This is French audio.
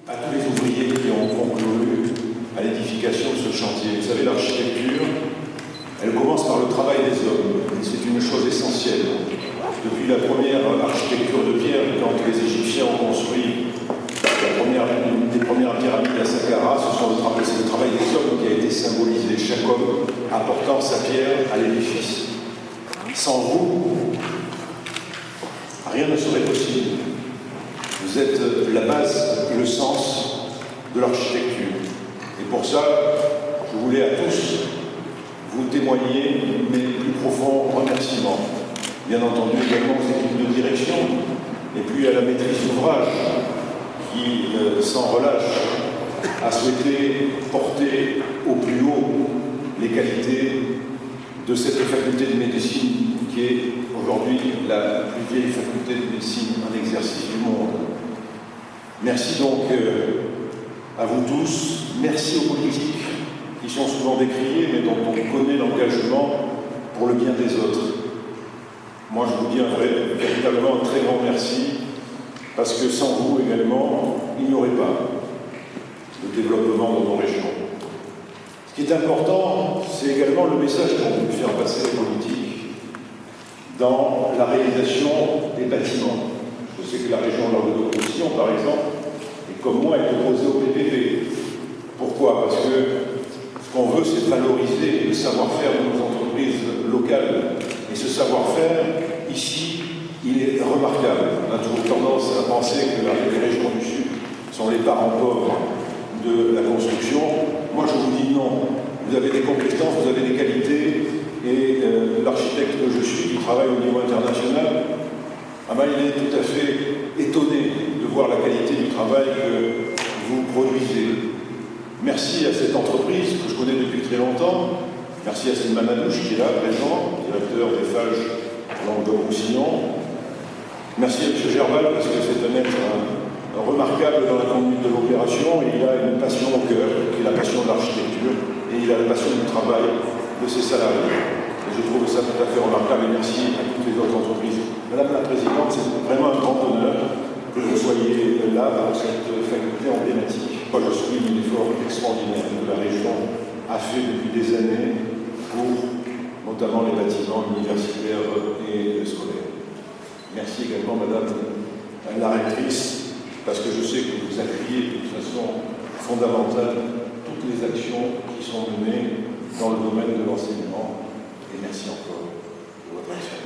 à tous les ouvriers qui ont concouru à l'édification de ce chantier. Vous savez, l'architecture, elle commence par le travail des hommes, et c'est une chose essentielle. Depuis la première architecture de pierre, quand les Égyptiens ont construit une des premières pyramides à Saqqara, c'est le travail des hommes qui a été symbolisé, chaque homme apportant sa pierre à l'édifice. Sans vous, rien ne serait possible. Vous êtes la base et le sens de l'architecture. Et pour ça, je voulais à tous vous témoigner mes plus profonds remerciements. Bien entendu également aux équipes de direction, et puis à la maîtrise d'ouvrage qui, sans relâche, a souhaité porter au plus haut les qualités de cette faculté de médecine qui est aujourd'hui la plus vieille faculté de médecine en exercice du monde. Merci donc à vous tous, merci aux politiques qui sont souvent décriés, mais dont on connaît l'engagement pour le bien des autres. Moi, je vous dis véritablement un très grand merci, parce que sans vous également, il n'y aurait pas de développement dans nos régions. Ce qui est important, c'est également le message qu'ont voulu faire passer les politiques dans la réalisation des bâtiments. Je sais que la région Languedoc-Roussillon, par exemple, et comme moi, est opposée au PPP. Pourquoi? Parce que ce qu'on veut, c'est valoriser le savoir-faire de nos entreprises locales. Et ce savoir-faire, ici, il est remarquable. On a toujours tendance à penser que les régions du Sud sont les parents pauvres de la construction. Moi, je vous dis non. Vous avez des compétences, vous avez des qualités, et l'architecte que je suis, qui travaille au niveau international, il est tout à fait étonné de voir la qualité du travail que vous produisez. Merci à cette entreprise que je connais depuis très longtemps. Merci à Sylvain Manouche qui est là, présent, directeur des FAGE Languedoc-Roussillon. Merci à M. Gerbal, parce que c'est un être remarquable dans la conduite de l'opération. Il a une passion au cœur, qui est la passion de l'architecture, et il a la passion du travail de ses salariés. Et je trouve ça tout à fait remarquable, et merci à toutes les autres entreprises. Madame la Présidente, c'est vraiment un grand honneur que vous soyez là dans cette faculté emblématique. Moi, je souligne l'effort extraordinaire que la région a fait depuis des années pour notamment les bâtiments universitaires et scolaires. Merci également, Madame la rectrice, parce que je sais que vous appuyez de toute façon fondamentale toutes les actions qui sont menées dans le domaine de l'enseignement. Et merci encore de votre action.